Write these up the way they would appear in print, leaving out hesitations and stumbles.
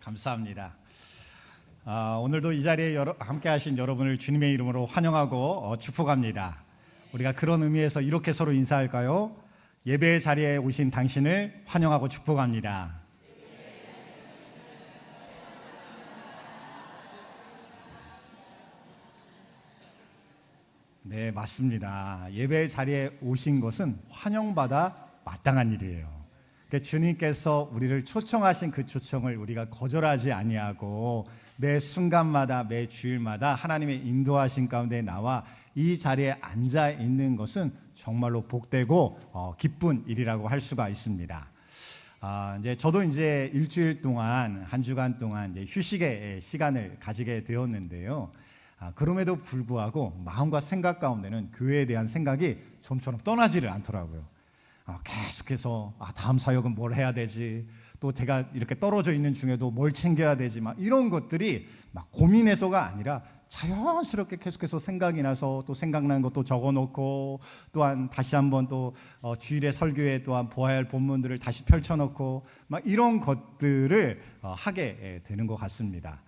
감사합니다. 오늘도 이 자리에 함께 하신 여러분을 주님의 이름으로 환영하고 축복합니다. 우리가 그런 의미에서 이렇게 서로 인사할까요? 예배의 자리에 오신 당신을 환영하고 축복합니다. 네, 맞습니다. 예배의 자리에 오신 것은 환영받아 마땅한 일이에요. 주님께서 우리를 초청하신 그 초청을 우리가 거절하지 아니하고 매 순간마다 매 주일마다 하나님의 인도하신 가운데 나와 이 자리에 앉아 있는 것은 정말로 복되고 기쁜 일이라고 할 수가 있습니다. 저도 이제 일주일 동안 한 주간 동안 이제 휴식의 시간을 가지게 되었는데요. 그럼에도 불구하고 마음과 생각 가운데는 교회에 대한 생각이 좀처럼 떠나지를 않더라고요. 계속해서 다음 사역은 뭘 해야 되지, 또 제가 이렇게 떨어져 있는 중에도 뭘 챙겨야 되지, 막 이런 것들이 막 고민해서가 아니라 자연스럽게 계속해서 생각이 나서 또 생각난 것도 적어놓고, 또한 다시 한번 또 주일에 설교에 또한 보아야 할 본문들을 다시 펼쳐놓고 막 이런 것들을 하게 되는 것 같습니다.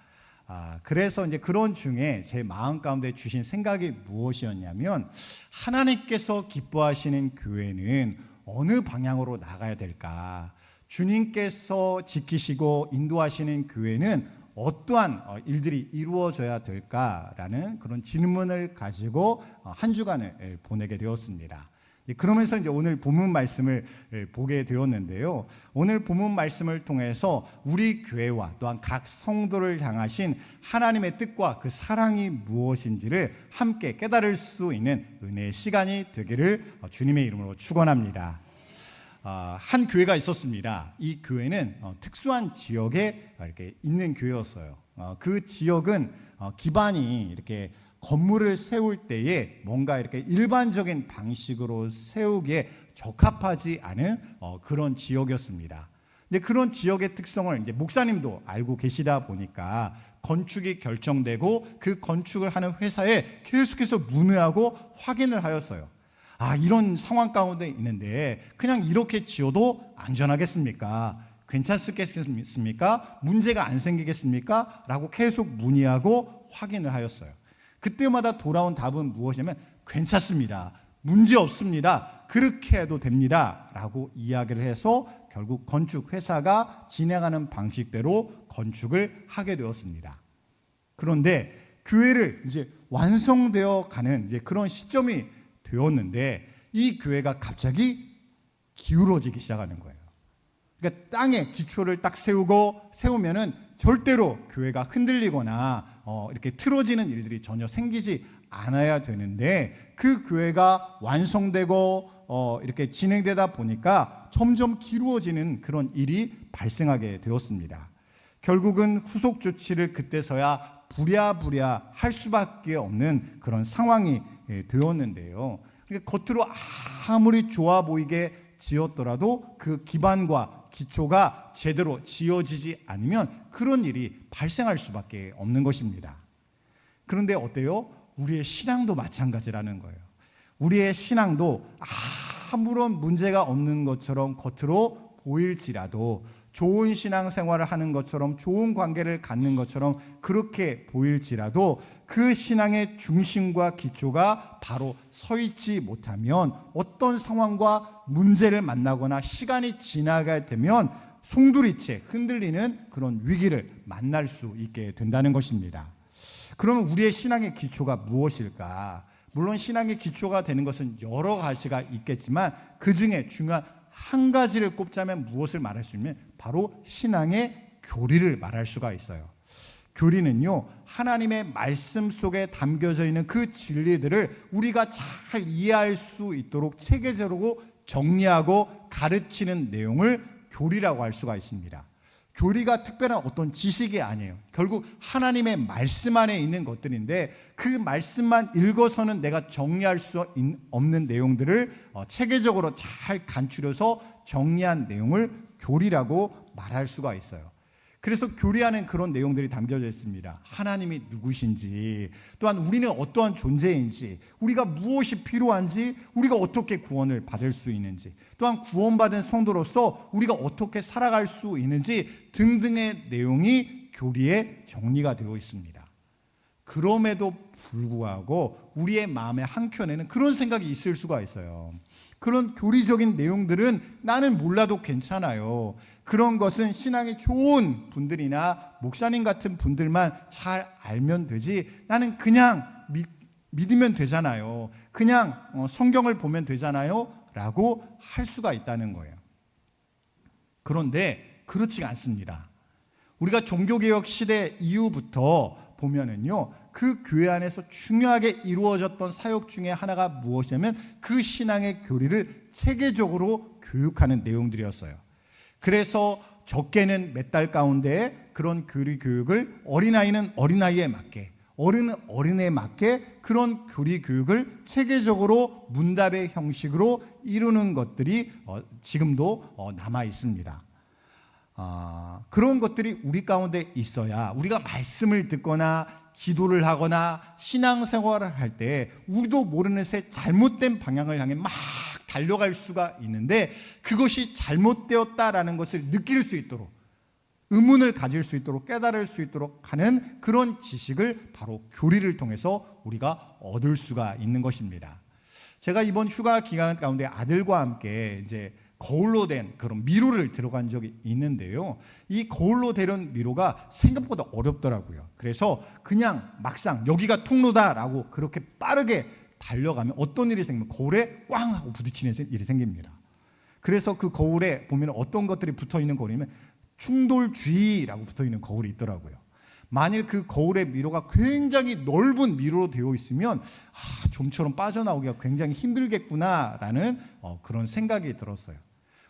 그래서 이제 그런 중에 제 마음 가운데 주신 생각이 무엇이었냐면, 하나님께서 기뻐하시는 교회는 어느 방향으로 나가야 될까? 주님께서 지키시고 인도하시는 교회는 어떠한 일들이 이루어져야 될까라는 그런 질문을 가지고 한 주간을 보내게 되었습니다. 그러면서 이제 오늘 본문 말씀을 보게 되었는데요. 오늘 본문 말씀을 통해서 우리 교회와 또한 각 성도를 향하신 하나님의 뜻과 그 사랑이 무엇인지를 함께 깨달을 수 있는 은혜의 시간이 되기를 주님의 이름으로 축원합니다. 한 교회가 있었습니다. 이 교회는 특수한 지역에 이렇게 있는 교회였어요. 그 지역은 기반이 이렇게 건물을 세울 때에 뭔가 이렇게 일반적인 방식으로 세우기에 적합하지 않은 그런 지역이었습니다. 근데 그런 지역의 특성을 이제 목사님도 알고 계시다 보니까 건축이 결정되고 그 건축을 하는 회사에 계속해서 문의하고 확인을 하였어요. 이런 상황 가운데 있는데 그냥 이렇게 지어도 안전하겠습니까? 괜찮겠습니까? 문제가 안 생기겠습니까? 라고 계속 문의하고 확인을 하였어요. 그때마다 돌아온 답은 무엇이냐면 괜찮습니다. 문제 없습니다. 그렇게 해도 됩니다. 라고 이야기를 해서 결국 건축 회사가 진행하는 방식대로 건축을 하게 되었습니다. 그런데 교회를 이제 완성되어 가는 이제 그런 시점이 되었는데 이 교회가 갑자기 기울어지기 시작하는 거예요. 그러니까 땅에 기초를 딱 세우면은 절대로 교회가 흔들리거나 이렇게 틀어지는 일들이 전혀 생기지 않아야 되는데, 그 교회가 완성되고 이렇게 진행되다 보니까 점점 기울어지는 그런 일이 발생하게 되었습니다. 결국은 후속 조치를 그때서야 부랴부랴 할 수밖에 없는 그런 상황이 되었는데요. 그러니까 겉으로 아무리 좋아 보이게 지었더라도 그 기반과 기초가 제대로 지어지지 않으면 그런 일이 발생할 수밖에 없는 것입니다. 그런데 어때요? 우리의 신앙도 마찬가지라는 거예요. 우리의 신앙도 아무런 문제가 없는 것처럼 겉으로 보일지라도, 좋은 신앙생활을 하는 것처럼, 좋은 관계를 갖는 것처럼 그렇게 보일지라도 그 신앙의 중심과 기초가 바로 서 있지 못하면 어떤 상황과 문제를 만나거나 시간이 지나게 되면 송두리째 흔들리는 그런 위기를 만날 수 있게 된다는 것입니다. 그러면 우리의 신앙의 기초가 무엇일까? 물론 신앙의 기초가 되는 것은 여러 가지가 있겠지만 그 중에 중요한 한 가지를 꼽자면 무엇을 말할 수 있냐면 바로 신앙의 교리를 말할 수가 있어요. 교리는요, 하나님의 말씀 속에 담겨져 있는 그 진리들을 우리가 잘 이해할 수 있도록 체계적으로 정리하고 가르치는 내용을 교리라고 할 수가 있습니다. 교리가 특별한 어떤 지식이 아니에요. 결국 하나님의 말씀 안에 있는 것들인데, 그 말씀만 읽어서는 내가 정리할 수 없는 내용들을 체계적으로 잘 간추려서 정리한 내용을 교리라고 말할 수가 있어요. 그래서 교리하는 그런 내용들이 담겨져 있습니다. 하나님이 누구신지, 또한 우리는 어떠한 존재인지, 우리가 무엇이 필요한지, 우리가 어떻게 구원을 받을 수 있는지, 또한 구원받은 성도로서 우리가 어떻게 살아갈 수 있는지 등등의 내용이 교리에 정리가 되어 있습니다. 그럼에도 불구하고 우리의 마음의 한켠에는 그런 생각이 있을 수가 있어요. 그런 교리적인 내용들은 나는 몰라도 괜찮아요. 그런 것은 신앙이 좋은 분들이나 목사님 같은 분들만 잘 알면 되지, 나는 그냥 믿으면 되잖아요. 그냥 성경을 보면 되잖아요 라고 할 수가 있다는 거예요. 그런데 그렇지가 않습니다. 우리가 종교개혁 시대 이후부터 보면은요, 그 교회 안에서 중요하게 이루어졌던 사역 중에 하나가 무엇이냐면 그 신앙의 교리를 체계적으로 교육하는 내용들이었어요. 그래서 적게는 몇 달 가운데 그런 교리 교육을, 어린아이는 어린아이에 맞게, 어른은 어른에 맞게 그런 교리 교육을 체계적으로 문답의 형식으로 이루는 것들이 지금도 남아 있습니다. 그런 것들이 우리 가운데 있어야 우리가 말씀을 듣거나 기도를 하거나 신앙생활을 할 때 우리도 모르는 새 잘못된 방향을 향해 막 달려갈 수가 있는데, 그것이 잘못되었다라는 것을 느낄 수 있도록, 의문을 가질 수 있도록, 깨달을 수 있도록 하는 그런 지식을 바로 교리를 통해서 우리가 얻을 수가 있는 것입니다. 제가 이번 휴가 기간 가운데 아들과 함께 이제 거울로 된 그런 미로를 들어간 적이 있는데요, 이 거울로 된 미로가 생각보다 어렵더라고요. 그래서 그냥 막상 여기가 통로다라고 그렇게 빠르게 달려가면 어떤 일이 생기면 거울에 꽝 하고 부딪히는 일이 생깁니다. 그래서 그 거울에 보면 어떤 것들이 붙어있는 거울이면 충돌주의라고 붙어있는 거울이 있더라고요. 만일 그 거울의 미로가 굉장히 넓은 미로로 되어 있으면 좀처럼 빠져나오기가 굉장히 힘들겠구나라는 그런 생각이 들었어요.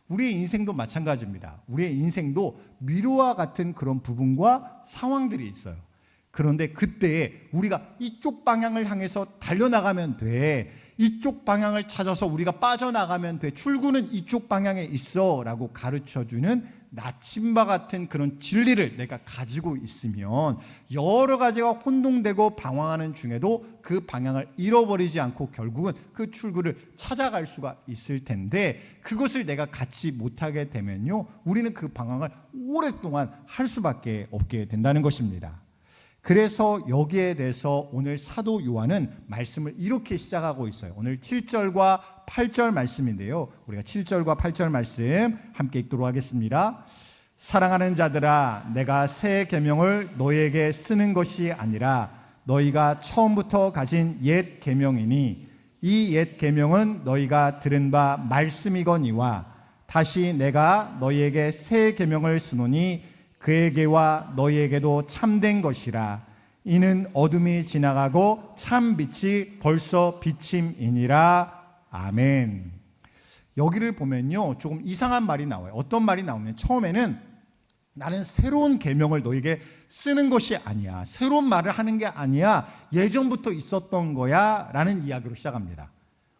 우리의 인생도 마찬가지입니다. 우리의 인생도 미로와 같은 그런 부분과 상황들이 있어요. 그런데 그때 우리가 이쪽 방향을 향해서 달려나가면 돼, 이쪽 방향을 찾아서 우리가 빠져나가면 돼, 출구는 이쪽 방향에 있어 라고 가르쳐주는 나침바 같은 그런 진리를 내가 가지고 있으면 여러 가지가 혼동되고 방황하는 중에도 그 방향을 잃어버리지 않고 결국은 그 출구를 찾아갈 수가 있을 텐데, 그것을 내가 갖지 못하게 되면요, 우리는 그 방황을 오랫동안 할 수밖에 없게 된다는 것입니다. 그래서 여기에 대해서 오늘 사도 요한은 말씀을 이렇게 시작하고 있어요. 오늘 7절과 8절 말씀인데요, 우리가 7절과 8절 말씀 함께 읽도록 하겠습니다. 사랑하는 자들아, 내가 새 계명을 너희에게 쓰는 것이 아니라 너희가 처음부터 가진 옛 계명이니, 이 옛 계명은 너희가 들은 바 말씀이거니와 다시 내가 너희에게 새 계명을 쓰노니 그에게와 너희에게도 참된 것이라. 이는 어둠이 지나가고 참 빛이 벌써 비침이니라. 아멘. 여기를 보면요, 조금 이상한 말이 나와요. 어떤 말이 나오면, 처음에는 나는 새로운 계명을 너에게 쓰는 것이 아니야, 새로운 말을 하는 게 아니야, 예전부터 있었던 거야 라는 이야기로 시작합니다.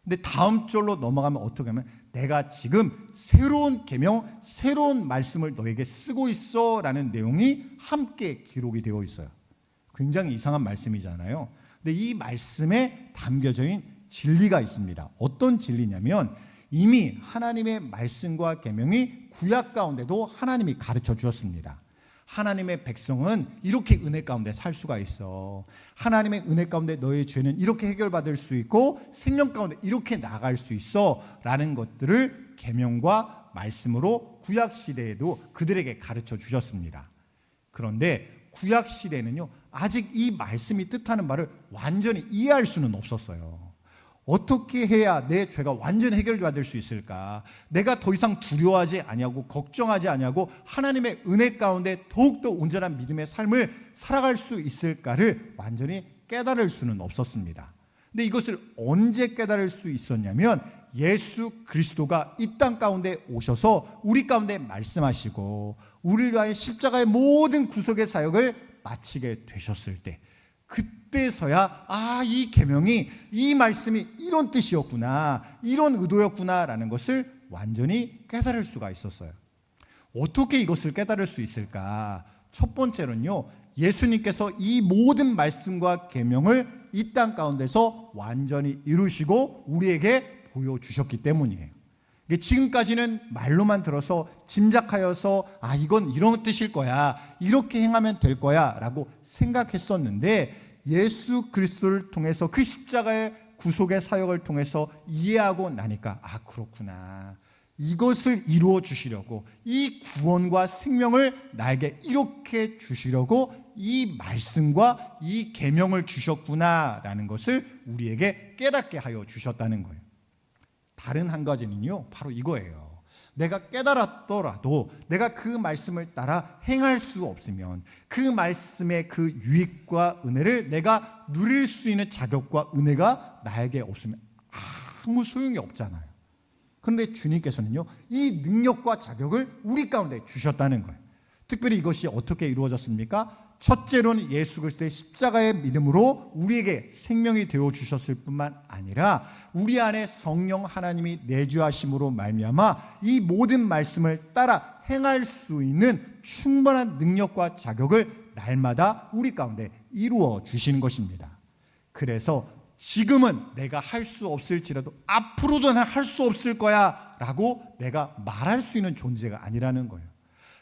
근데 다음 절로 넘어가면 어떻게 하면, 내가 지금 새로운 계명, 새로운 말씀을 너에게 쓰고 있어 라는 내용이 함께 기록이 되어 있어요. 굉장히 이상한 말씀이잖아요. 근데 이 말씀에 담겨져 있는 진리가 있습니다. 어떤 진리냐면, 이미 하나님의 말씀과 계명이 구약 가운데도 하나님이 가르쳐 주었습니다. 하나님의 백성은 이렇게 은혜 가운데 살 수가 있어, 하나님의 은혜 가운데 너의 죄는 이렇게 해결받을 수 있고 생명 가운데 이렇게 나아갈 수 있어 라는 것들을 계명과 말씀으로 구약 시대에도 그들에게 가르쳐 주셨습니다. 그런데 구약 시대는요, 아직 이 말씀이 뜻하는 바를 완전히 이해할 수는 없었어요. 어떻게 해야 내 죄가 완전히 해결받을 수 있을까? 내가 더 이상 두려워하지 아니하고 걱정하지 아니하고 하나님의 은혜 가운데 더욱더 온전한 믿음의 삶을 살아갈 수 있을까를 완전히 깨달을 수는 없었습니다. 근데 이것을 언제 깨달을 수 있었냐면, 예수 그리스도가 이 땅 가운데 오셔서 우리 가운데 말씀하시고 우리를 위하여 십자가의 모든 구속의 사역을 마치게 되셨을 때, 그때서야 이 계명이, 이 말씀이 이런 뜻이었구나, 이런 의도였구나 라는 것을 완전히 깨달을 수가 있었어요. 어떻게 이것을 깨달을 수 있을까? 첫 번째로는요, 예수님께서 이 모든 말씀과 계명을 이 땅 가운데서 완전히 이루시고 우리에게 보여주셨기 때문이에요. 지금까지는 말로만 들어서 짐작하여서 이건 이런 뜻일 거야, 이렇게 행하면 될 거야 라고 생각했었는데, 예수 그리스도를 통해서 그 십자가의 구속의 사역을 통해서 이해하고 나니까 그렇구나, 이것을 이루어 주시려고, 이 구원과 생명을 나에게 이렇게 주시려고 이 말씀과 이 계명을 주셨구나라는 것을 우리에게 깨닫게 하여 주셨다는 거예요. 다른 한 가지는요, 바로 이거예요. 내가 깨달았더라도 내가 그 말씀을 따라 행할 수 없으면 그 말씀의 그 유익과 은혜를 내가 누릴 수 있는 자격과 은혜가 나에게 없으면 아무 소용이 없잖아요. 그런데 주님께서는요, 이 능력과 자격을 우리 가운데 주셨다는 거예요. 특별히 이것이 어떻게 이루어졌습니까? 첫째로는 예수 그리스도의 십자가의 믿음으로 우리에게 생명이 되어 주셨을 뿐만 아니라 우리 안에 성령 하나님이 내주하심으로 말미암아 이 모든 말씀을 따라 행할 수 있는 충분한 능력과 자격을 날마다 우리 가운데 이루어 주시는 것입니다. 그래서 지금은 내가 할 수 없을지라도 앞으로도 난 할 수 없을 거야 라고 내가 말할 수 있는 존재가 아니라는 거예요.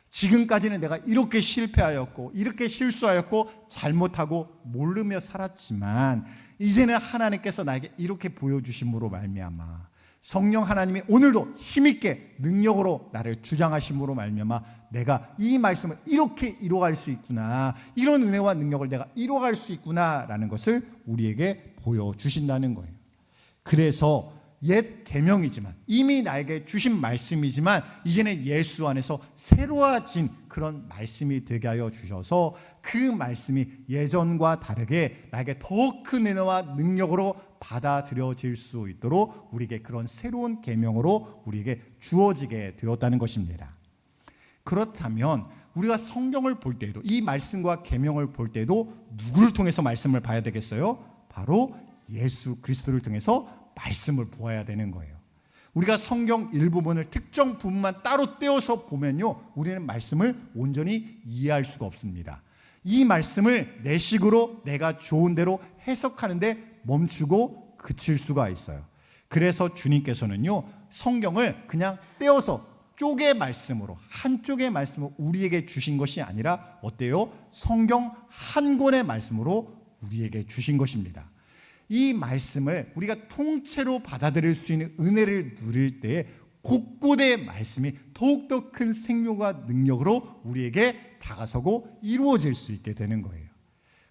지금까지는 내가 이렇게 실패하였고 이렇게 실수하였고 잘못하고 모르며 살았지만 이제는 하나님께서 나에게 이렇게 보여주심으로 말미암아 성령 하나님이 오늘도 힘있게 능력으로 나를 주장하심으로 말미암아 내가 이 말씀을 이렇게 이루어갈 수 있구나, 이런 은혜와 능력을 내가 이루어갈 수 있구나라는 것을 우리에게 보여주신다는 거예요. 그래서 옛 계명이지만 이미 나에게 주신 말씀이지만 이제는 예수 안에서 새로워진 그런 말씀이 되게 하여 주셔서 그 말씀이 예전과 다르게 나에게 더 큰 은혜와 능력으로 받아들여질 수 있도록 우리에게 그런 새로운 계명으로 우리에게 주어지게 되었다는 것입니다. 그렇다면 우리가 성경을 볼 때에도 이 말씀과 계명을 볼 때도 누구를 통해서 말씀을 봐야 되겠어요? 바로 예수 그리스도를 통해서 말씀을 보아야 되는 거예요. 우리가 성경 일부분을 특정 부분만 따로 떼어서 보면요, 우리는 말씀을 온전히 이해할 수가 없습니다. 이 말씀을 내 식으로 내가 좋은 대로 해석하는데 멈추고 그칠 수가 있어요. 그래서 주님께서는요, 성경을 그냥 떼어서 쪽의 말씀으로, 한쪽의 말씀으로 우리에게 주신 것이 아니라 어때요? 성경 한 권의 말씀으로 우리에게 주신 것입니다. 이 말씀을 우리가 통째로 받아들일 수 있는 은혜를 누릴 때에 곳곳의 말씀이 더욱더 큰 생명과 능력으로 우리에게 다가서고 이루어질 수 있게 되는 거예요.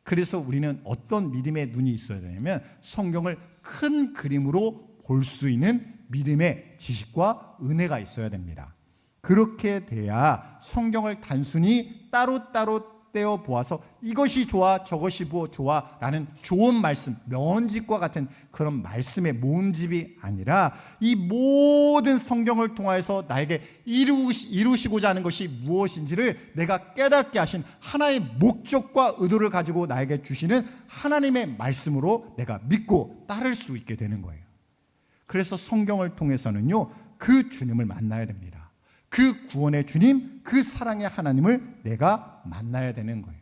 그래서 우리는 어떤 믿음의 눈이 있어야 되냐면 성경을 큰 그림으로 볼 수 있는 믿음의 지식과 은혜가 있어야 됩니다. 그렇게 돼야 성경을 단순히 따로따로 떼어 보아서 이것이 좋아 저것이 좋아 라는 좋은 말씀, 명언집과 같은 그런 말씀의 모음집이 아니라 이 모든 성경을 통하여서 나에게 이루시고자 하는 것이 무엇인지를 내가 깨닫게 하신 하나의 목적과 의도를 가지고 나에게 주시는 하나님의 말씀으로 내가 믿고 따를 수 있게 되는 거예요. 그래서 성경을 통해서는요, 그 주님을 만나야 됩니다. 그 구원의 주님, 그 사랑의 하나님을 내가 만나야 되는 거예요.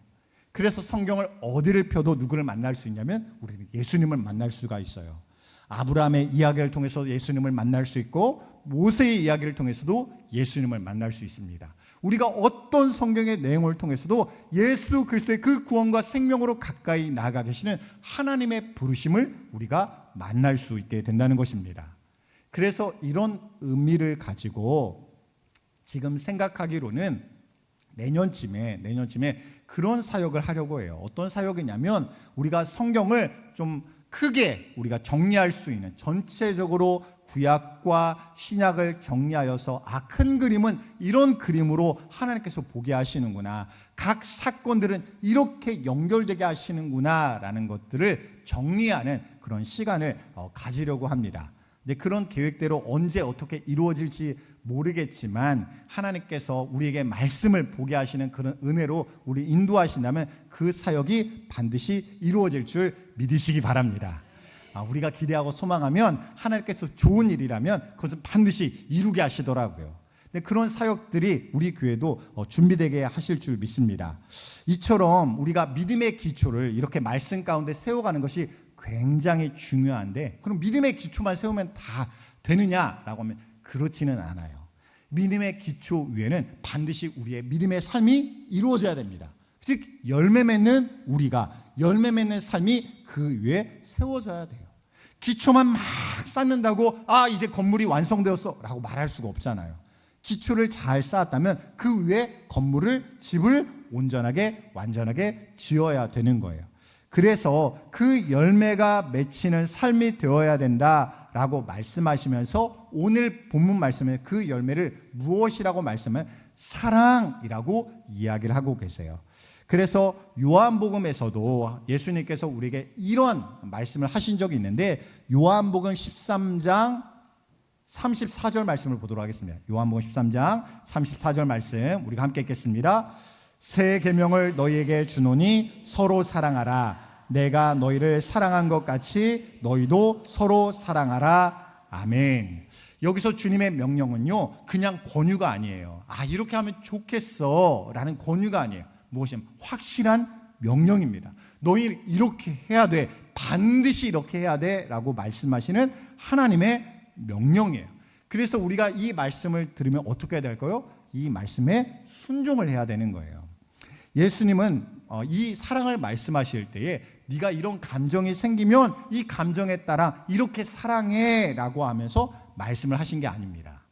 그래서 성경을 어디를 펴도 누구를 만날 수 있냐면 우리는 예수님을 만날 수가 있어요. 아브라함의 이야기를 통해서 예수님을 만날 수 있고 모세의 이야기를 통해서도 예수님을 만날 수 있습니다. 우리가 어떤 성경의 내용을 통해서도 예수 그리스도의 그 구원과 생명으로 가까이 나아가 계시는 하나님의 부르심을 우리가 만날 수 있게 된다는 것입니다. 그래서 이런 의미를 가지고 지금 생각하기로는 내년쯤에 그런 사역을 하려고 해요. 어떤 사역이냐면 우리가 성경을 좀 크게 우리가 정리할 수 있는, 전체적으로 구약과 신약을 정리하여서 큰 그림은 이런 그림으로 하나님께서 보게 하시는구나, 각 사건들은 이렇게 연결되게 하시는구나 라는 것들을 정리하는 그런 시간을 가지려고 합니다. 근데 그런 계획대로 언제 어떻게 이루어질지 모르겠지만 하나님께서 우리에게 말씀을 보게 하시는 그런 은혜로 우리 인도하신다면 그 사역이 반드시 이루어질 줄 믿으시기 바랍니다. 우리가 기대하고 소망하면 하나님께서 좋은 일이라면 그것은 반드시 이루게 하시더라고요. 그런 사역들이 우리 교회도 준비되게 하실 줄 믿습니다. 이처럼 우리가 믿음의 기초를 이렇게 말씀 가운데 세워가는 것이 굉장히 중요한데, 그럼 믿음의 기초만 세우면 다 되느냐라고 하면 그렇지는 않아요. 믿음의 기초 위에는 반드시 우리의 믿음의 삶이 이루어져야 됩니다. 즉 열매 맺는 우리가 열매 맺는 삶이 그 위에 세워져야 돼요. 기초만 막 쌓는다고 이제 건물이 완성되었어 라고 말할 수가 없잖아요. 기초를 잘 쌓았다면 그 위에 건물을, 집을 온전하게 완전하게 지어야 되는 거예요. 그래서 그 열매가 맺히는 삶이 되어야 된다라고 말씀하시면서 오늘 본문 말씀에 그 열매를 무엇이라고 말씀하면 사랑이라고 이야기를 하고 계세요. 그래서 요한복음에서도 예수님께서 우리에게 이런 말씀을 하신 적이 있는데, 요한복음 13장 34절 말씀을 보도록 하겠습니다. 요한복음 13장 34절 말씀 우리가 함께 읽겠습니다. 새 계명을 너희에게 주노니 서로 사랑하라. 내가 너희를 사랑한 것 같이 너희도 서로 사랑하라. 아멘. 여기서 주님의 명령은요, 그냥 권유가 아니에요. 이렇게 하면 좋겠어 라는 권유가 아니에요. 무엇이냐면 확실한 명령입니다. 너희 이렇게 해야 돼, 반드시 이렇게 해야 돼 라고 말씀하시는 하나님의 명령이에요. 그래서 우리가 이 말씀을 들으면 어떻게 해야 될까요? 이 말씀에 순종을 해야 되는 거예요. 예수님은 이 사랑을 말씀하실 때에 네가 이런 감정이 생기면 이 감정에 따라 이렇게 사랑해 라고 하면서 말씀을 하신 게 아닙니다.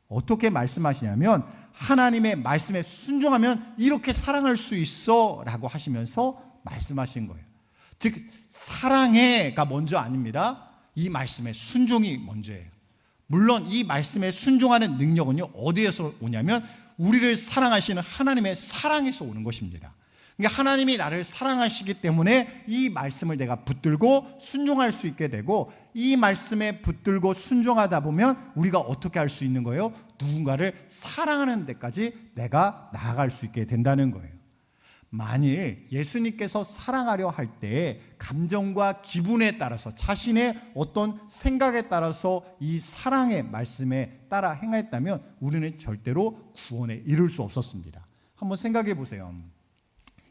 어떻게 말씀하시냐면 하나님의 말씀에 순종하면 이렇게 사랑할 수 있어 라고 하시면서 말씀하신 거예요. 즉 사랑해가 먼저 아닙니다. 이 말씀에 순종이 먼저예요. 물론 이 말씀에 순종하는 능력은요, 어디에서 오냐면 우리를 사랑하시는 하나님의 사랑에서 오는 것입니다. 그러니까 하나님이 나를 사랑하시기 때문에 이 말씀을 내가 붙들고 순종할 수 있게 되고, 이 말씀에 붙들고 순종하다 보면 우리가 어떻게 할 수 있는 거예요? 누군가를 사랑하는 데까지 내가 나아갈 수 있게 된다는 거예요. 만일 예수님께서 사랑하려 할 때 감정과 기분에 따라서, 자신의 어떤 생각에 따라서 이 사랑의 말씀에 따라 행했다면 우리는 절대로 구원에 이를 수 없었습니다. 한번 생각해 보세요.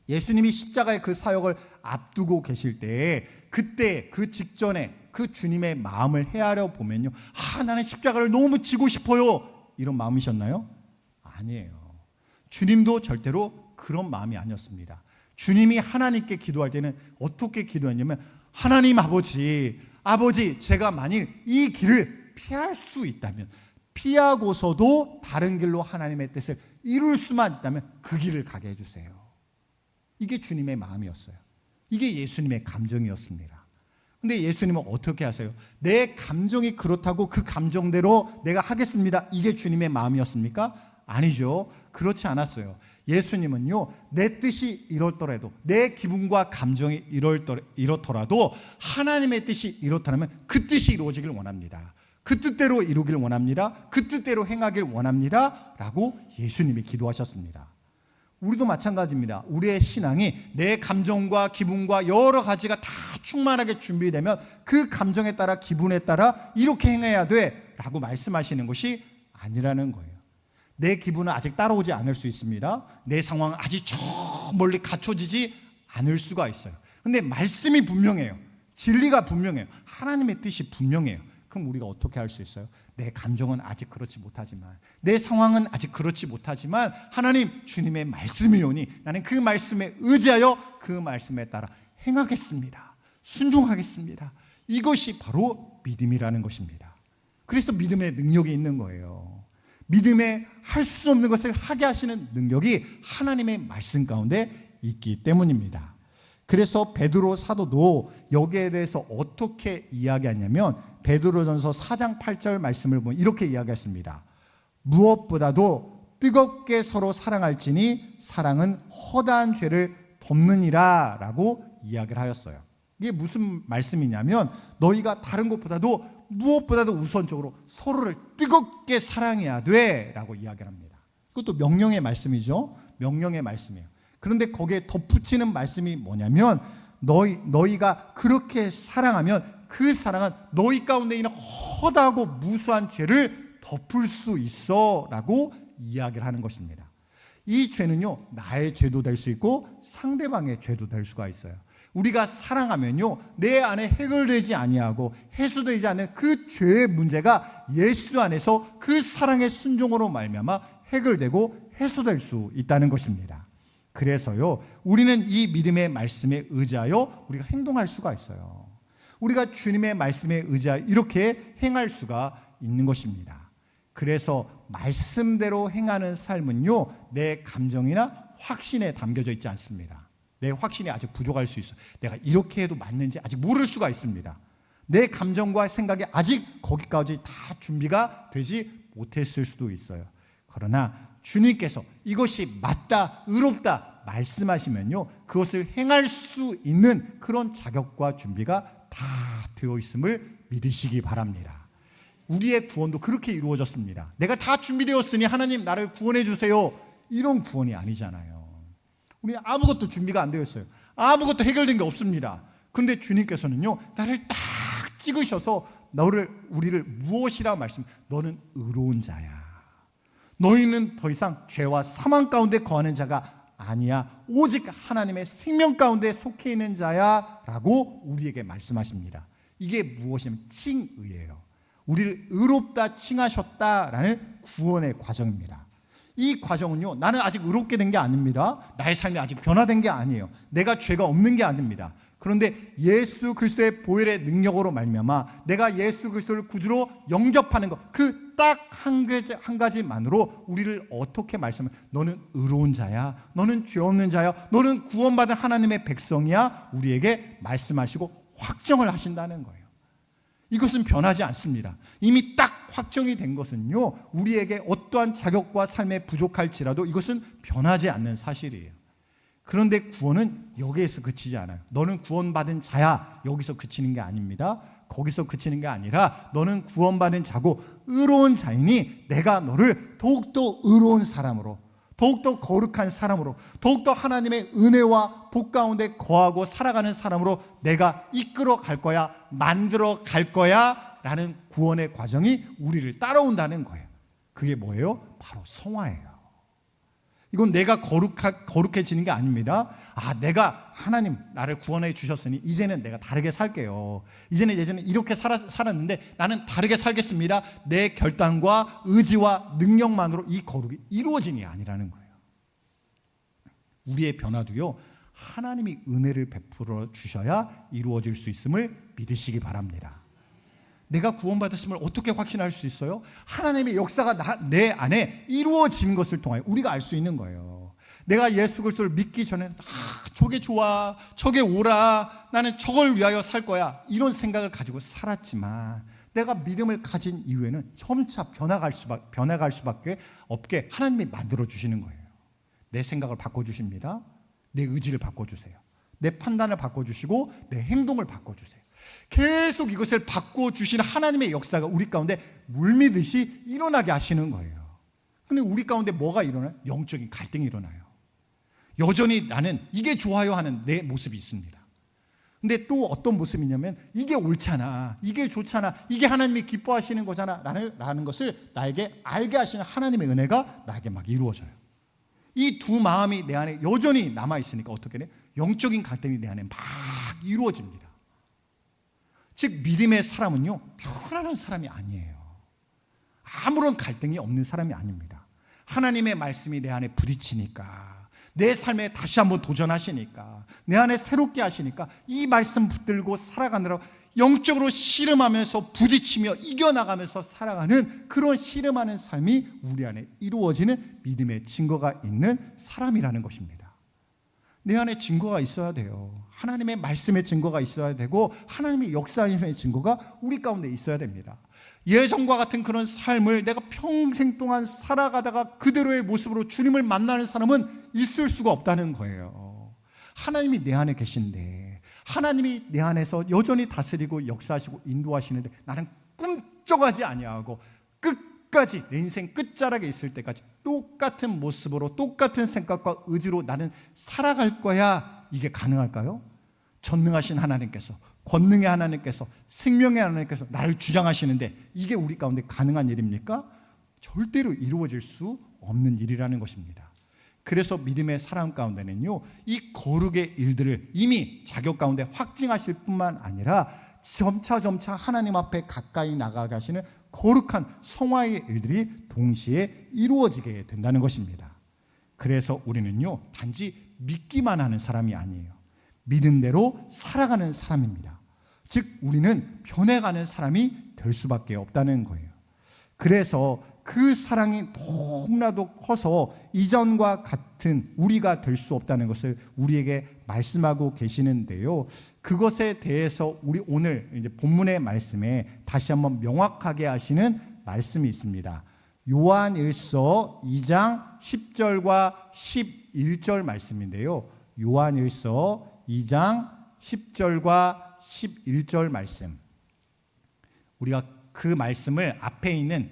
예수님이 십자가의 그 사역을 앞두고 계실 때, 그때 그 직전에 그 주님의 마음을 헤아려 보면요, 나는 십자가를 너무 지고 싶어요 이런 마음이셨나요? 아니에요. 주님도 절대로 그런 마음이 아니었습니다. 주님이 하나님께 기도할 때는 어떻게 기도했냐면, 하나님 아버지, 제가 만일 이 길을 피할 수 있다면, 피하고서도 다른 길로 하나님의 뜻을 이룰 수만 있다면 그 길을 가게 해주세요. 이게 주님의 마음이었어요. 이게 예수님의 감정이었습니다. 근데 예수님은 어떻게 하세요? 내 감정이 그렇다고 그 감정대로 내가 하겠습니다, 이게 주님의 마음이었습니까? 아니죠. 그렇지 않았어요. 예수님은요, 내 뜻이 이렇더라도, 내 기분과 감정이 이렇더라도 하나님의 뜻이 이렇다면 그 뜻이 이루어지길 원합니다. 그 뜻대로 이루길 원합니다. 그 뜻대로 행하길 원합니다 라고 예수님이 기도하셨습니다. 우리도 마찬가지입니다. 우리의 신앙이 내 감정과 기분과 여러 가지가 다 충만하게 준비되면 그 감정에 따라, 기분에 따라 이렇게 행해야 돼 라고 말씀하시는 것이 아니라는 거예요. 내 기분은 아직 따라오지 않을 수 있습니다. 내 상황은 아직 저 멀리 갖춰지지 않을 수가 있어요. 근데 말씀이 분명해요. 진리가 분명해요. 하나님의 뜻이 분명해요. 그럼 우리가 어떻게 할 수 있어요? 내 감정은 아직 그렇지 못하지만, 내 상황은 아직 그렇지 못하지만 하나님, 주님의 말씀이오니 나는 그 말씀에 의지하여 그 말씀에 따라 행하겠습니다. 순종하겠습니다. 이것이 바로 믿음이라는 것입니다. 그래서 믿음의 능력이 있는 거예요. 믿음에 할 수 없는 것을 하게 하시는 능력이 하나님의 말씀 가운데 있기 때문입니다. 그래서 베드로 사도도 여기에 대해서 어떻게 이야기하냐면, 베드로전서 4장 8절 말씀을 보면 이렇게 이야기했습니다. 무엇보다도 뜨겁게 서로 사랑할지니 사랑은 허다한 죄를 덮느니라 라고 이야기를 하였어요. 이게 무슨 말씀이냐면, 너희가 다른 것보다도 무엇보다도 우선적으로 서로를 뜨겁게 사랑해야 돼 라고 이야기를 합니다. 그것도 명령의 말씀이죠. 명령의 말씀이에요. 그런데 거기에 덧붙이는 말씀이 뭐냐면, 너희가 그렇게 사랑하면 그 사랑은 너희 가운데 있는 허다하고 무수한 죄를 덮을 수 있어 라고 이야기를 하는 것입니다. 이 죄는요, 나의 죄도 될 수 있고 상대방의 죄도 될 수가 있어요. 우리가 사랑하면요, 내 안에 해결되지 아니하고 해소되지 않는 그 죄의 문제가 예수 안에서 그 사랑의 순종으로 말미암아 해결되고 해소될 수 있다는 것입니다. 그래서요, 우리는 이 믿음의 말씀에 의지하여 우리가 행동할 수가 있어요. 우리가 주님의 말씀에 의지하여 이렇게 행할 수가 있는 것입니다. 그래서 말씀대로 행하는 삶은요, 내 감정이나 확신에 담겨져 있지 않습니다. 내 확신이 아직 부족할 수 있어요. 내가 이렇게 해도 맞는지 아직 모를 수가 있습니다. 내 감정과 생각이 아직 거기까지 다 준비가 되지 못했을 수도 있어요. 그러나 주님께서 이것이 맞다, 의롭다 말씀하시면요, 그것을 행할 수 있는 그런 자격과 준비가 다 되어 있음을 믿으시기 바랍니다. 우리의 구원도 그렇게 이루어졌습니다. 내가 다 준비되었으니 하나님 나를 구원해 주세요, 이런 구원이 아니잖아요. 우리는 아무것도 준비가 안 되어 있어요. 아무것도 해결된 게 없습니다. 그런데 주님께서는요, 나를 딱 찍으셔서 우리를 무엇이라 말씀? 너는 의로운 자야. 너희는 더 이상 죄와 사망 가운데 거하는 자가 아니야. 오직 하나님의 생명 가운데 속해 있는 자야 라고 우리에게 말씀하십니다. 이게 무엇이냐면 칭의예요. 우리를 의롭다 칭하셨다라는 구원의 과정입니다. 이 과정은요, 나는 아직 의롭게 된 게 아닙니다. 나의 삶이 아직 변화된 게 아니에요. 내가 죄가 없는 게 아닙니다. 그런데 예수 그리스도의 보혈의 능력으로 말미암아 내가 예수 그리스도를 구주로 영접하는 것, 그 딱 한 가지만으로 우리를 어떻게 말씀을, 너는 의로운 자야, 너는 죄 없는 자야, 너는 구원받은 하나님의 백성이야, 우리에게 말씀하시고 확정을 하신다는 거예요. 이것은 변하지 않습니다. 이미 딱 확정이 된 것은요, 우리에게 어떠한 자격과 삶에 부족할지라도 이것은 변하지 않는 사실이에요. 그런데 구원은 여기에서 그치지 않아요. 너는 구원받은 자야, 여기서 그치는 게 아닙니다. 거기서 그치는 게 아니라 너는 구원받은 자고 의로운 자이니 내가 너를 더욱더 의로운 사람으로, 더욱더 거룩한 사람으로, 더욱더 하나님의 은혜와 복 가운데 거하고 살아가는 사람으로 내가 이끌어 갈 거야, 만들어 갈 거야 라는 구원의 과정이 우리를 따라온다는 거예요. 그게 뭐예요? 바로 성화예요. 이건 내가 거룩해지는 게 아닙니다. 내가 하나님 나를 구원해 주셨으니 이제는 내가 다르게 살게요. 이제는 예전에 이렇게 살았는데 나는 다르게 살겠습니다. 내 결단과 의지와 능력만으로 이 거룩이 이루어짐이 아니라는 거예요. 우리의 변화도요, 하나님이 은혜를 베풀어 주셔야 이루어질 수 있음을 믿으시기 바랍니다. 내가 구원받았음을 어떻게 확신할 수 있어요? 하나님의 역사가 내 안에 이루어진 것을 통하여 우리가 알 수 있는 거예요. 내가 예수 그리스도를 믿기 전에는 저게 좋아, 저게 옳아, 나는 저걸 위하여 살 거야, 이런 생각을 가지고 살았지만 내가 믿음을 가진 이후에는 점차 변화갈 수밖에 없게 하나님이 만들어주시는 거예요. 내 생각을 바꿔주십니다. 내 의지를 바꿔주세요. 내 판단을 바꿔주시고 내 행동을 바꿔주세요. 계속 이것을 바꿔주시는 하나님의 역사가 우리 가운데 물밀듯이 일어나게 하시는 거예요. 근데 우리 가운데 뭐가 일어나요? 영적인 갈등이 일어나요. 여전히 나는 이게 좋아요 하는 내 모습이 있습니다. 근데 또 어떤 모습이냐면 이게 옳잖아, 이게 좋잖아, 이게 하나님이 기뻐하시는 거잖아 라는 것을 나에게 알게 하시는 하나님의 은혜가 나에게 막 이루어져요. 이 두 마음이 내 안에 여전히 남아있으니까 어떻게 돼? 영적인 갈등이 내 안에 막 이루어집니다. 즉 믿음의 사람은요, 편안한 사람이 아니에요. 아무런 갈등이 없는 사람이 아닙니다. 하나님의 말씀이 내 안에 부딪히니까, 내 삶에 다시 한번 도전하시니까, 내 안에 새롭게 하시니까 이 말씀 붙들고 살아가느라 영적으로 씨름하면서 부딪히며 이겨나가면서 살아가는 그런 씨름하는 삶이 우리 안에 이루어지는 믿음의 증거가 있는 사람이라는 것입니다. 내 안에 증거가 있어야 돼요. 하나님의 말씀의 증거가 있어야 되고 하나님의 역사의 증거가 우리 가운데 있어야 됩니다. 예전과 같은 그런 삶을 내가 평생 동안 살아가다가 그대로의 모습으로 주님을 만나는 사람은 있을 수가 없다는 거예요. 하나님이 내 안에 계신데, 하나님이 내 안에서 여전히 다스리고 역사하시고 인도하시는데 나는 꿈쩍하지 아니하고 끝까지 내 인생 끝자락에 있을 때까지 똑같은 모습으로 똑같은 생각과 의지로 나는 살아갈 거야, 이게 가능할까요? 전능하신 하나님께서, 권능의 하나님께서, 생명의 하나님께서 나를 주장하시는데 이게 우리 가운데 가능한 일입니까? 절대로 이루어질 수 없는 일이라는 것입니다. 그래서 믿음의 사람 가운데는요, 이 거룩의 일들을 이미 자격 가운데 확증하실 뿐만 아니라 점차 하나님 앞에 가까이 나가가시는 거룩한 성화의 일들이 동시에 이루어지게 된다는 것입니다. 그래서 우리는요, 단지 믿기만 하는 사람이 아니에요. 믿음대로 살아가는 사람입니다. 즉 우리는 변해가는 사람이 될 수밖에 없다는 거예요. 그래서 그 사랑이 너무나도 커서 이전과 같은 우리가 될 수 없다는 것을 우리에게 말씀하고 계시는데요, 그것에 대해서 우리 오늘 이제 본문의 말씀에 다시 한번 명확하게 하시는 말씀이 있습니다. 요한일서 2장 10절과 11절 말씀인데요, 요한일서 2장 10절과 11절 말씀, 우리가 그 말씀을 앞에 있는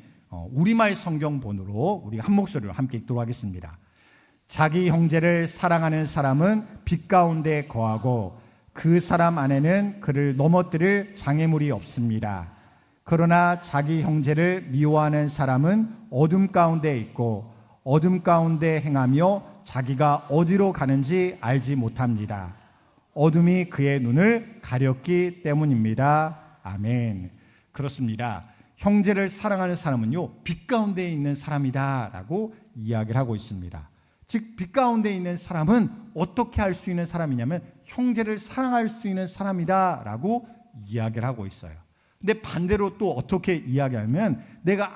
우리말 성경 본으로 우리 한 목소리로 함께 읽도록 하겠습니다. 자기 형제를 사랑하는 사람은 빛 가운데 거하고 그 사람 안에는 그를 넘어뜨릴 장애물이 없습니다. 그러나 자기 형제를 미워하는 사람은 어둠 가운데 있고 어둠 가운데 행하며 자기가 어디로 가는지 알지 못합니다. 어둠이 그의 눈을 가렸기 때문입니다. 아멘. 그렇습니다. 형제를 사랑하는 사람은요, 빛 가운데 있는 사람이다 라고 이야기를 하고 있습니다. 즉 빛 가운데 있는 사람은 어떻게 할 수 있는 사람이냐면 형제를 사랑할 수 있는 사람이다 라고 이야기를 하고 있어요. 근데 반대로 또 어떻게 이야기하면 내가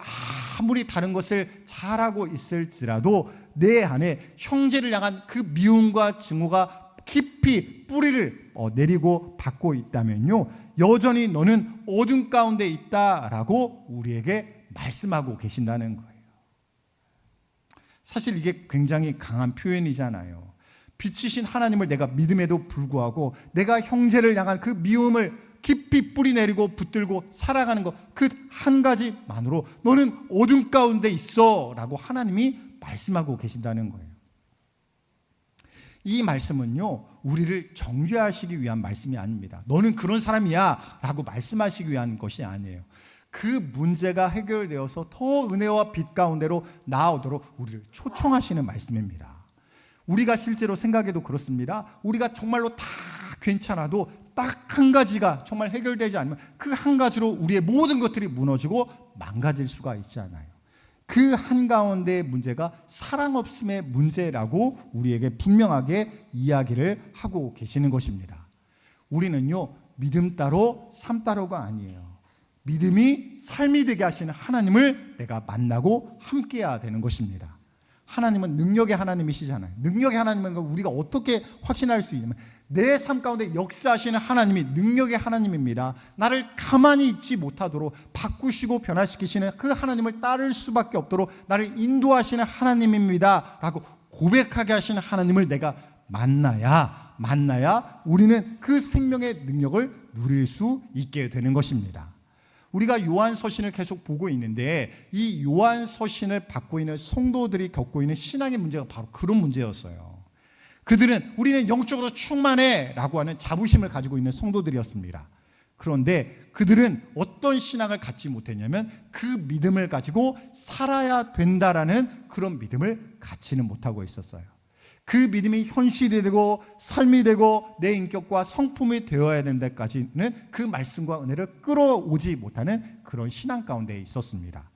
아무리 다른 것을 잘하고 있을지라도 내 안에 형제를 향한 그 미움과 증오가 깊이 뿌리를 내리고 받고 있다면요, 여전히 너는 어둠 가운데 있다라고 우리에게 말씀하고 계신다는 거예요. 사실 이게 굉장히 강한 표현이잖아요. 빛이신 하나님을 내가 믿음에도 불구하고 내가 형제를 향한 그 미움을 깊이 뿌리내리고 붙들고 살아가는 것, 그 한 가지만으로 너는 어둠 가운데 있어 라고 하나님이 말씀하고 계신다는 거예요. 이 말씀은요, 우리를 정죄하시기 위한 말씀이 아닙니다. 너는 그런 사람이야 라고 말씀하시기 위한 것이 아니에요. 그 문제가 해결되어서 더 은혜와 빛 가운데로 나아오도록 우리를 초청하시는 말씀입니다. 우리가 실제로 생각해도 그렇습니다. 우리가 정말로 다 괜찮아도 딱 한 가지가 정말 해결되지 않으면 그 한 가지로 우리의 모든 것들이 무너지고 망가질 수가 있잖아요. 그 한가운데의 문제가 사랑 없음의 문제라고 우리에게 분명하게 이야기를 하고 계시는 것입니다. 우리는요, 믿음 따로 삶 따로가 아니에요. 믿음이 삶이 되게 하시는 하나님을 내가 만나고 함께해야 되는 것입니다. 하나님은 능력의 하나님이시잖아요. 능력의 하나님은 우리가 어떻게 확신할 수 있냐면 내 삶 가운데 역사하시는 하나님이 능력의 하나님입니다. 나를 가만히 있지 못하도록 바꾸시고 변화시키시는 그 하나님을 따를 수밖에 없도록 나를 인도하시는 하나님입니다 라고 고백하게 하시는 하나님을 내가 만나야 우리는 그 생명의 능력을 누릴 수 있게 되는 것입니다. 우리가 요한서신을 계속 보고 있는데 이 요한서신을 받고 있는 성도들이 겪고 있는 신앙의 문제가 바로 그런 문제였어요. 그들은 우리는 영적으로 충만해 라고 하는 자부심을 가지고 있는 성도들이었습니다. 그런데 그들은 어떤 신앙을 갖지 못했냐면 그 믿음을 가지고 살아야 된다라는 그런 믿음을 갖지는 못하고 있었어요. 그 믿음이 현실이 되고 삶이 되고 내 인격과 성품이 되어야 된 데까지는 그 말씀과 은혜를 끌어오지 못하는 그런 신앙 가운데 있었습니다.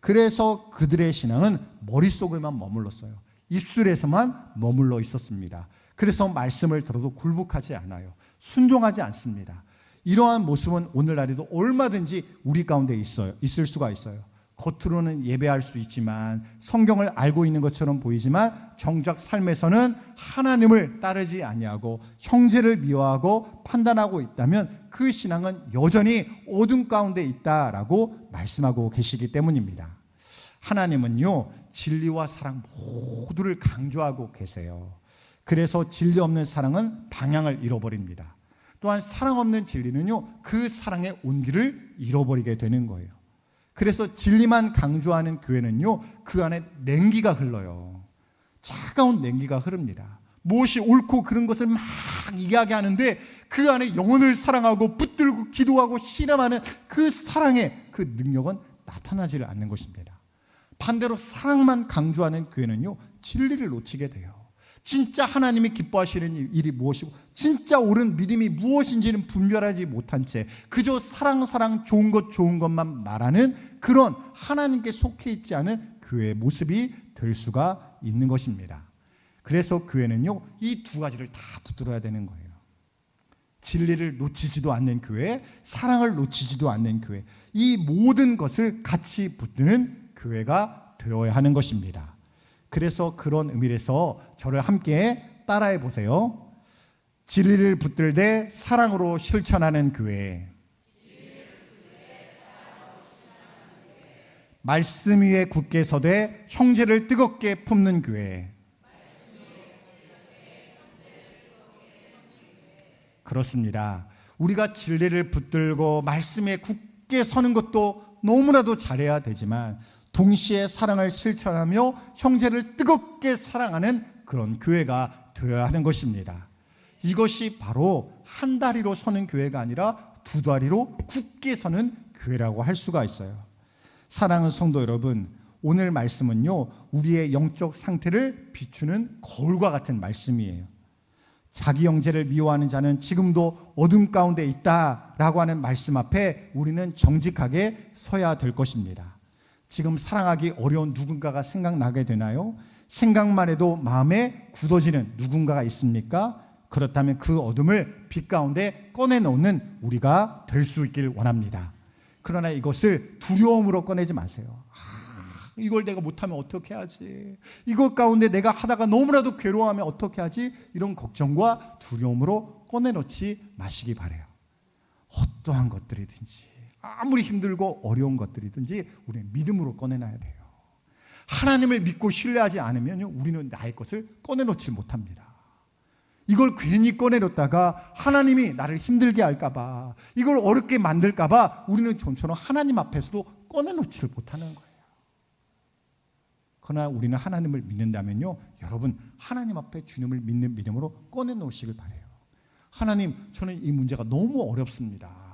그래서 그들의 신앙은 머릿속에만 머물렀어요. 입술에서만 머물러 있었습니다. 그래서 말씀을 들어도 굴복하지 않아요. 순종하지 않습니다. 이러한 모습은 오늘날에도 얼마든지 우리 가운데 있을 수가 있어요. 겉으로는 예배할 수 있지만 성경을 알고 있는 것처럼 보이지만 정작 삶에서는 하나님을 따르지 아니하고 형제를 미워하고 판단하고 있다면 그 신앙은 여전히 어둠 가운데 있다라고 말씀하고 계시기 때문입니다. 하나님은요, 진리와 사랑 모두를 강조하고 계세요. 그래서 진리 없는 사랑은 방향을 잃어버립니다. 또한 사랑 없는 진리는요, 그 사랑의 온기를 잃어버리게 되는 거예요. 그래서 진리만 강조하는 교회는요, 그 안에 냉기가 흘러요. 차가운 냉기가 흐릅니다. 무엇이 옳고 그런 것을 막 이야기하는데 그 안에 영혼을 사랑하고 붙들고 기도하고 신앙하는 그 사랑의 그 능력은 나타나지를 않는 것입니다. 반대로 사랑만 강조하는 교회는요, 진리를 놓치게 돼요. 진짜 하나님이 기뻐하시는 일이 무엇이고 진짜 옳은 믿음이 무엇인지는 분별하지 못한 채 그저 사랑 좋은 것만 말하는 그런 하나님께 속해 있지 않은 교회의 모습이 될 수가 있는 것입니다. 그래서 교회는요, 이 두 가지를 다 붙들어야 되는 거예요. 진리를 놓치지도 않는 교회, 사랑을 놓치지도 않는 교회, 이 모든 것을 같이 붙드는 교회가 되어야 하는 것입니다. 그래서 그런 의미에서 저를 함께 따라해 보세요. 진리를 붙들되 사랑으로 실천하는 교회. 말씀 위에 굳게 서되 형제를 뜨겁게 품는 교회. 그렇습니다. 우리가 진리를 붙들고 말씀에 굳게 서는 것도 너무나도 잘해야 되지만 동시에 사랑을 실천하며 형제를 뜨겁게 사랑하는 그런 교회가 되어야 하는 것입니다. 이것이 바로 한 다리로 서는 교회가 아니라 두 다리로 굳게 서는 교회라고 할 수가 있어요. 사랑하는 성도 여러분, 오늘 말씀은요, 우리의 영적 상태를 비추는 거울과 같은 말씀이에요. 자기 형제를 미워하는 자는 지금도 어둠 가운데 있다라고 하는 말씀 앞에 우리는 정직하게 서야 될 것입니다. 지금 사랑하기 어려운 누군가가 생각나게 되나요? 생각만 해도 마음에 굳어지는 누군가가 있습니까? 그렇다면 그 어둠을 빛 가운데 꺼내놓는 우리가 될 수 있길 원합니다. 그러나 이것을 두려움으로 꺼내지 마세요. 이걸 내가 못하면 어떻게 하지? 이것 가운데 내가 하다가 너무나도 괴로워하면 어떻게 하지? 이런 걱정과 두려움으로 꺼내놓지 마시기 바라요. 어떠한 것들이든지 아무리 힘들고 어려운 것들이든지 우리는 믿음으로 꺼내놔야 돼요. 하나님을 믿고 신뢰하지 않으면 우리는 나의 것을 꺼내놓지 못합니다. 이걸 괜히 꺼내놓다가 하나님이 나를 힘들게 할까봐, 이걸 어렵게 만들까봐 우리는 좀처럼 하나님 앞에서도 꺼내놓지를 못하는 거예요. 그러나 우리는 하나님을 믿는다면요, 여러분 하나님 앞에 주님을 믿는 믿음으로 꺼내놓으시길 바라요. 하나님, 저는 이 문제가 너무 어렵습니다.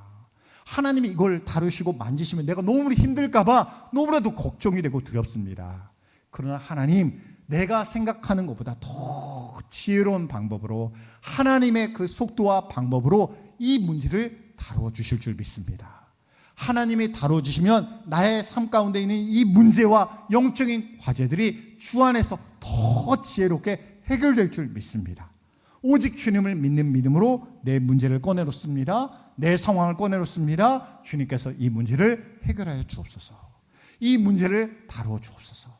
하나님이 이걸 다루시고 만지시면 내가 너무 힘들까봐 너무나도 걱정이 되고 두렵습니다. 그러나 하나님, 내가 생각하는 것보다 더 지혜로운 방법으로 하나님의 그 속도와 방법으로 이 문제를 다뤄주실 줄 믿습니다. 하나님이 다뤄주시면 나의 삶 가운데 있는 이 문제와 영적인 과제들이 주 안에서 더 지혜롭게 해결될 줄 믿습니다. 오직 주님을 믿는 믿음으로 내 문제를 꺼내놓습니다. 내 상황을 꺼내놓습니다. 주님께서 이 문제를 해결하여 주옵소서. 이 문제를 다루어 주옵소서.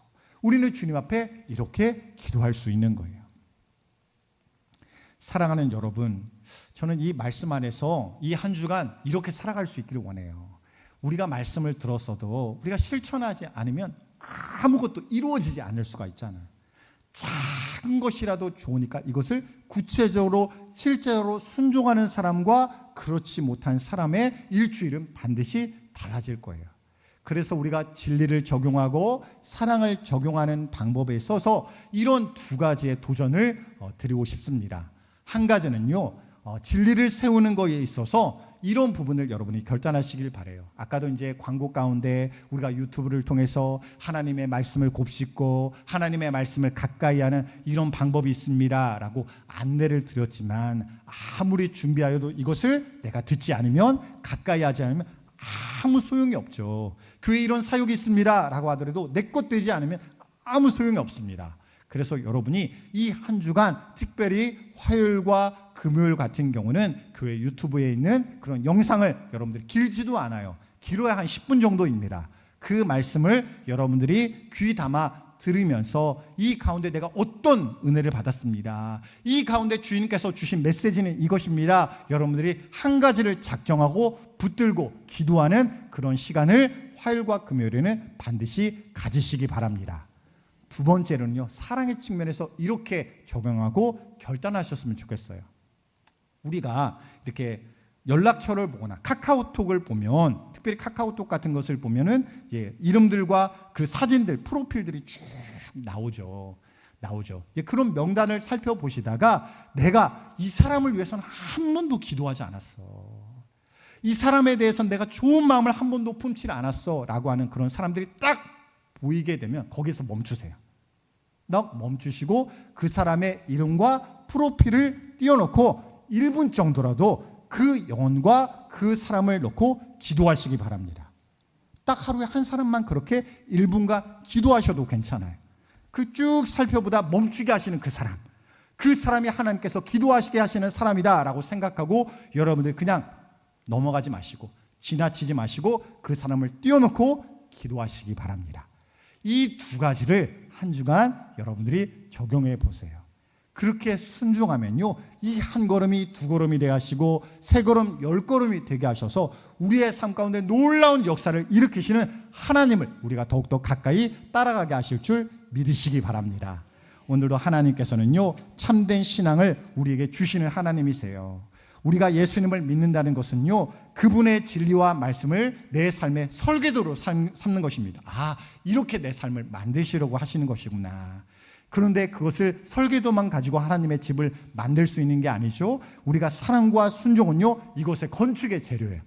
우리는 주님 앞에 이렇게 기도할 수 있는 거예요. 사랑하는 여러분, 저는 이 말씀 안에서 이 한 주간 이렇게 살아갈 수 있기를 원해요. 우리가 말씀을 들었어도 우리가 실천하지 않으면 아무것도 이루어지지 않을 수가 있잖아요. 작은 것이라도 좋으니까 이것을 구체적으로 실제로 순종하는 사람과 그렇지 못한 사람의 일주일은 반드시 달라질 거예요. 그래서 우리가 진리를 적용하고 사랑을 적용하는 방법에 있어서 이런 두 가지의 도전을 드리고 싶습니다. 한 가지는요, 진리를 세우는 것에 있어서 이런 부분을 여러분이 결단하시길 바라요. 아까도 이제 광고 가운데 우리가 유튜브를 통해서 하나님의 말씀을 곱씹고 하나님의 말씀을 가까이 하는 이런 방법이 있습니다 라고 안내를 드렸지만, 아무리 준비하여도 이것을 내가 듣지 않으면, 가까이 하지 않으면 아무 소용이 없죠. 교회에 이런 사역이 있습니다 라고 하더라도 내 것 되지 않으면 아무 소용이 없습니다. 그래서 여러분이 이 한 주간 특별히 화요일과 금요일 같은 경우는 교회 유튜브에 있는 그런 영상을, 여러분들이 길지도 않아요. 길어야 한 10분 정도입니다. 그 말씀을 여러분들이 귀 담아 들으면서 이 가운데 내가 어떤 은혜를 받았습니다, 이 가운데 주님께서 주신 메시지는 이것입니다, 여러분들이 한 가지를 작정하고 붙들고 기도하는 그런 시간을 화요일과 금요일에는 반드시 가지시기 바랍니다. 두 번째로는요, 사랑의 측면에서 이렇게 적용하고 결단하셨으면 좋겠어요. 우리가 이렇게 연락처를 보거나 카카오톡을 보면, 특별히 카카오톡 같은 것을 보면은 이제 이름들과 그 사진들, 프로필들이 쭉 나오죠. 나오죠. 그런 명단을 살펴보시다가 내가 이 사람을 위해서는 한 번도 기도하지 않았어, 이 사람에 대해서는 내가 좋은 마음을 한 번도 품지 않았어 라고 하는 그런 사람들이 딱 보이게 되면 거기서 멈추세요. 딱 멈추시고 그 사람의 이름과 프로필을 띄워놓고 1분 정도라도 그 영혼과 그 사람을 놓고 기도하시기 바랍니다. 딱 하루에 한 사람만 그렇게 1분간 기도하셔도 괜찮아요. 그 쭉 살펴보다 멈추게 하시는 그 사람, 그 사람이 하나님께서 기도하시게 하시는 사람이다 라고 생각하고 여러분들 그냥 넘어가지 마시고 지나치지 마시고 그 사람을 띄워놓고 기도하시기 바랍니다. 이 두 가지를 한 주간 여러분들이 적용해 보세요. 그렇게 순종하면요, 이 한 걸음이 두 걸음이 되게 하시고 세 걸음 10걸음이 되게 하셔서 우리의 삶 가운데 놀라운 역사를 일으키시는 하나님을 우리가 더욱더 가까이 따라가게 하실 줄 믿으시기 바랍니다. 오늘도 하나님께서는요, 참된 신앙을 우리에게 주시는 하나님이세요. 우리가 예수님을 믿는다는 것은요, 그분의 진리와 말씀을 내 삶의 설계도로 삼는 것입니다. 아, 이렇게 내 삶을 만드시려고 하시는 것이구나. 그런데 그것을 설계도만 가지고 하나님의 집을 만들 수 있는 게 아니죠. 우리가 사랑과 순종은요, 이것의 건축의 재료예요.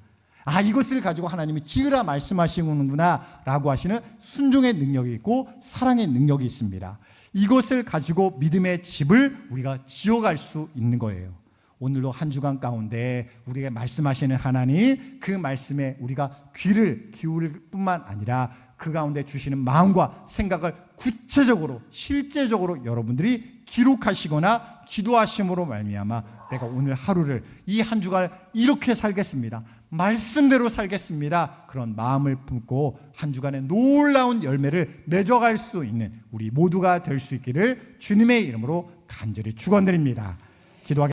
아, 이것을 가지고 하나님이 지으라 말씀하시는구나 라고 하시는 순종의 능력이 있고 사랑의 능력이 있습니다. 이것을 가지고 믿음의 집을 우리가 지어갈 수 있는 거예요. 오늘도 한 주간 가운데 우리에게 말씀하시는 하나님, 그 말씀에 우리가 귀를 기울일 뿐만 아니라 그 가운데 주시는 마음과 생각을 구체적으로 실제적으로 여러분들이 기록하시거나 기도하심으로 말미암아 내가 오늘 하루를 이 한 주간 이렇게 살겠습니다, 말씀대로 살겠습니다, 그런 마음을 품고 한 주간의 놀라운 열매를 맺어갈 수 있는 우리 모두가 될 수 있기를 주님의 이름으로 간절히 축원드립니다. 기도하겠습니다.